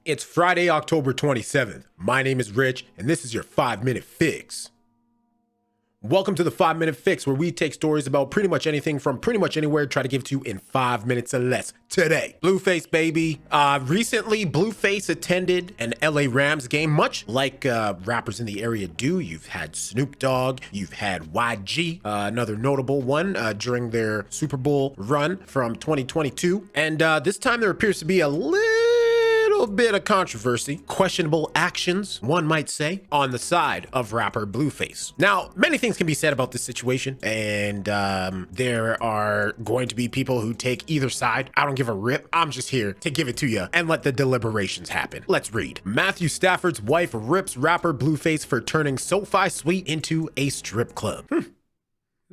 It's Friday, October 27th. My name is Rich, and this is your 5-Minute Fix. Welcome to the 5-Minute Fix, where we take stories about pretty much anything from pretty much anywhere, try to give it to you in 5 minutes or less. Today, Blueface, baby. Recently, Blueface attended an LA Rams game, much like rappers in the area do. You've had Snoop Dogg, you've had YG, another notable one during their Super Bowl run from 2022. And this time there appears to be a little bit of controversy, questionable actions, one might say, on the side of rapper Blueface. Now, many things can be said about this situation, and there are going to be people who take either side. I don't give a rip. I'm just here to give it to you and let the deliberations happen. Let's read. Matthew Stafford's wife rips rapper Blueface for turning SoFi Suite into a strip club.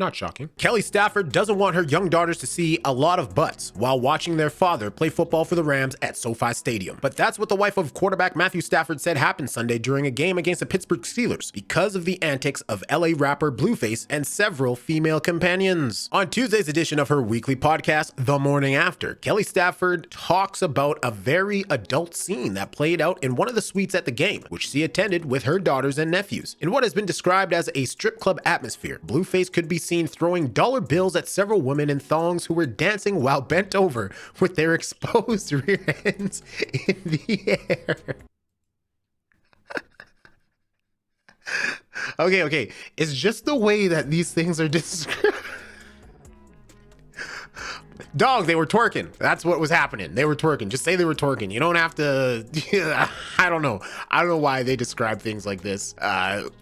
Not shocking. Kelly Stafford doesn't want her young daughters to see a lot of butts while watching their father play football for the Rams at SoFi Stadium. But that's what the wife of quarterback Matthew Stafford said happened Sunday during a game against the Pittsburgh Steelers because of the antics of LA rapper Blueface and several female companions. On Tuesday's edition of her weekly podcast, The Morning After, Kelly Stafford talks about a very adult scene that played out in one of the suites at the game, which she attended with her daughters and nephews. In what has been described as a strip club atmosphere, Blueface could be seen throwing dollar bills at several women in thongs who were dancing while bent over with their exposed rear ends in the air. Okay. It's just the way that these things are described. Dog, they were twerking. That's what was happening. They were twerking. Just say they were twerking. You don't have to. I don't know. I don't know why they describe things like this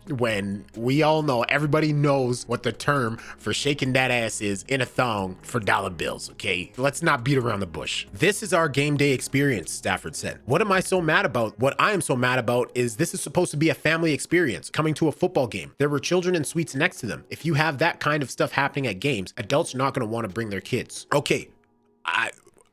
when we all know, everybody knows what the term for shaking that ass is in a thong for dollar bills, okay? Let's not beat around the bush. This is our game day experience, Stafford said. What am I so mad about? What I am so mad about is this is supposed to be a family experience, coming to a football game. There were children in suites next to them. If you have that kind of stuff happening at games, adults are not going to want to bring their kids. Okay.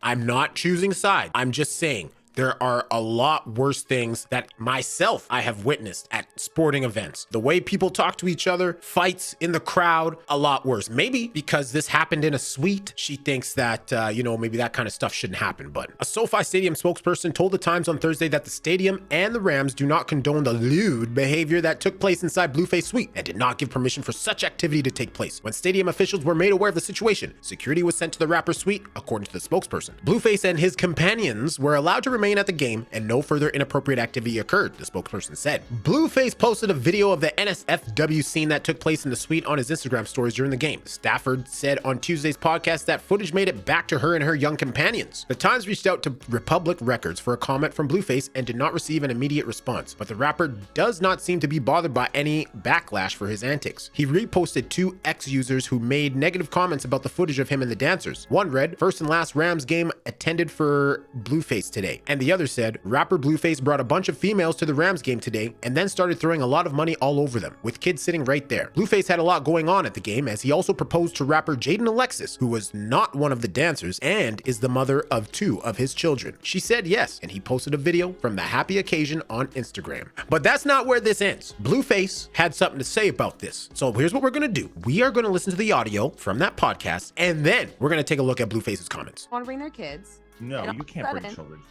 I'm not choosing sides. I'm just saying there are a lot worse things that myself I have witnessed at sporting events. The way people talk to each other, fights in the crowd, a lot worse. Maybe because this happened in a suite, she thinks that, maybe that kind of stuff shouldn't happen. But a SoFi Stadium spokesperson told the Times on Thursday that the stadium and the Rams do not condone the lewd behavior that took place inside Blueface Suite and did not give permission for such activity to take place. When stadium officials were made aware of the situation, security was sent to the rapper's suite, according to the spokesperson. Blueface and his companions were allowed to remain at the game and no further inappropriate activity occurred, the spokesperson said. Blueface posted a video of the NSFW scene that took place in the suite on his Instagram stories during the game. Stafford said on Tuesday's podcast that footage made it back to her and her young companions. The Times reached out to Republic Records for a comment from Blueface and did not receive an immediate response, but the rapper does not seem to be bothered by any backlash for his antics. He reposted 2 X users who made negative comments about the footage of him and the dancers. One read, "First and last Rams game attended for Blueface today," and the other said, "Rapper Blueface brought a bunch of females to the Rams game today and then started throwing a lot of money all over them, with kids sitting right there." Blueface had a lot going on at the game, as he also proposed to rapper Jaden Alexis, who was not one of the dancers and is the mother of 2 of his children. She said yes, and he posted a video from the happy occasion on Instagram. But that's not where this ends. Blueface had something to say about this. So here's what we're gonna do. We are gonna listen to the audio from that podcast, and then we're gonna take a look at Blueface's comments. Want to bring their kids. No, you can't bring children.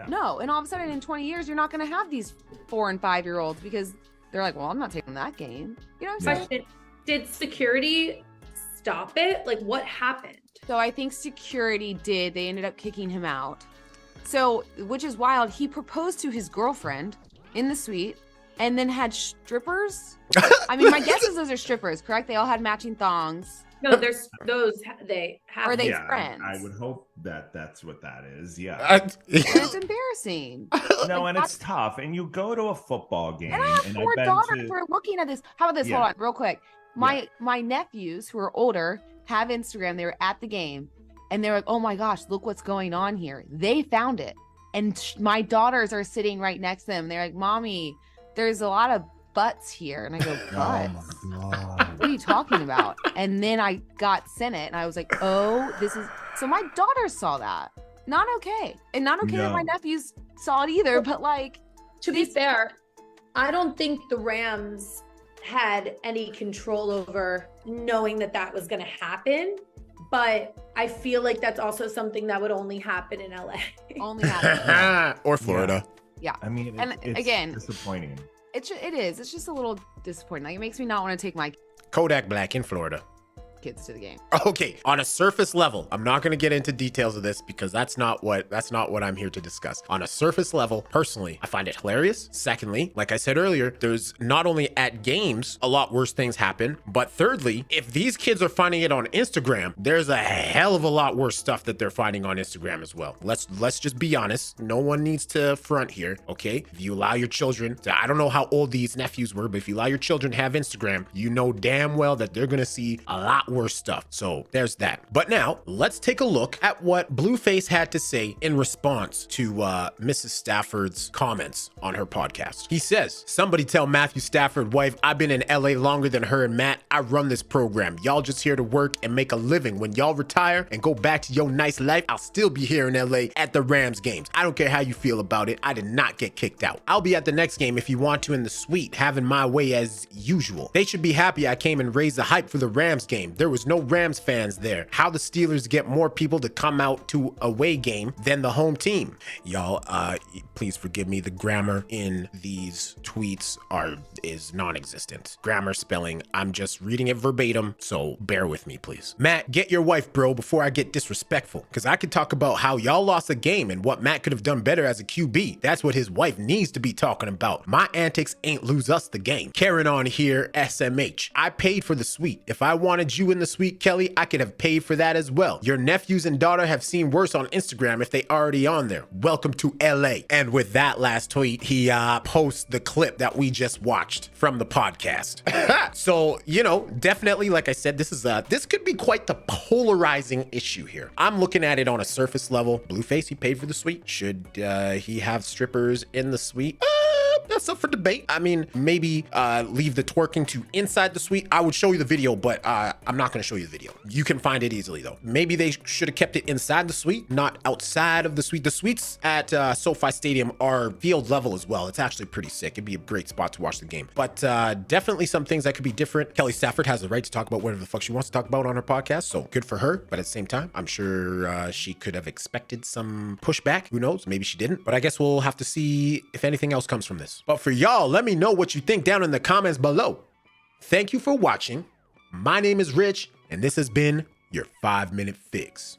No, and all of a sudden in 20 years, you're not going to have these 4 and 5-year-olds because they're like, well, I'm not taking that game. You know what I'm saying? Did security stop it? Like, what happened? So I think security did. They ended up kicking him out. So, which is wild. He proposed to his girlfriend in the suite and then had strippers. I mean, my guess is those are strippers, correct? They all had matching thongs. No, there's those. They have. Are they friends? I would hope that that's what that is. Yeah. And it's embarrassing. No, and it's tough. And you go to a football game. And I have 4 daughters who are looking at this. How about this? Hold on, real quick. My nephews who are older have Instagram. They were at the game, and they're like, "Oh my gosh, look what's going on here." They found it, and my daughters are sitting right next to them. They're like, "Mommy, there's a lot of butts here." And I go, "Butts? What are you talking about?" And then I got sent it, and I was like, "Oh, this is..." So my daughters saw that. Not okay. And not okay that my nephews saw it either, but like... To be fair, I don't think the Rams had any control over knowing that that was going to happen. But I feel like that's also something that would only happen in LA. Only happen. Or Florida. Yeah. I mean, And it's again, disappointing. It is. It's just a little disappointing. Like, it makes me not want to take my Kodak Black in Florida. kids to the game. Okay, on a surface level, I'm not going to get into details of this because that's not what I'm here to discuss. On a surface level, personally, I find it hilarious. Secondly, like I said earlier, there's not only at games a lot worse things happen, but thirdly, if these kids are finding it on Instagram, there's a hell of a lot worse stuff that they're finding on Instagram as well. Let's just be honest. No one needs to front here, okay? If you allow your children to, I don't know how old these nephews were, but if you allow your children to have Instagram, you know damn well that they're going to see a lot worse stuff. So there's that. But now let's take a look at what Blueface had to say in response to Mrs. Stafford's comments on her podcast. He says, somebody tell Matthew Stafford wife, I've been in LA longer than her and Matt. I run this program. Y'all just here to work and make a living. When y'all retire and go back to your nice life, I'll still be here in LA at the Rams games. I don't care how you feel about it. I did not get kicked out. I'll be at the next game if you want to in the suite, having my way as usual. They should be happy I came and raised the hype for the Rams game. There was no Rams fans there. How the Steelers get more people to come out to away game than the home team. Y'all, please forgive me. The grammar in these tweets is non-existent. Grammar, spelling, I'm just reading it verbatim, so bear with me, please. Matt, get your wife, bro, before I get disrespectful, because I could talk about how y'all lost a game and what Matt could have done better as a QB. That's what his wife needs to be talking about. My antics ain't lose us the game. Karen on here, SMH. I paid for the suite. If I wanted you in the suite, Kelly, I could have paid for that as well. Your nephews and daughter have seen worse on Instagram if they already on there. Welcome to LA. And with that last tweet, he posts the clip that we just watched from the podcast. So, you know, definitely, like I said, this could be quite the polarizing issue here. I'm looking at it on a surface level. Blueface, he paid for the suite. Should he have strippers in the suite? That's up for debate. I mean, maybe leave the twerking to inside the suite. I would show you the video, but I'm not going to show you the video. You can find it easily, though. Maybe they should have kept it inside the suite, not outside of the suite. The suites at SoFi Stadium are field level as well. It's actually pretty sick. It'd be a great spot to watch the game. But definitely some things that could be different. Kelly Stafford has the right to talk about whatever the fuck she wants to talk about on her podcast, so good for her. But at the same time, I'm sure she could have expected some pushback. Who knows? Maybe she didn't. But I guess we'll have to see if anything else comes from this. But for y'all, let me know what you think down in the comments below. Thank you for watching. My name is Rich, and this has been your 5-Minute Fix.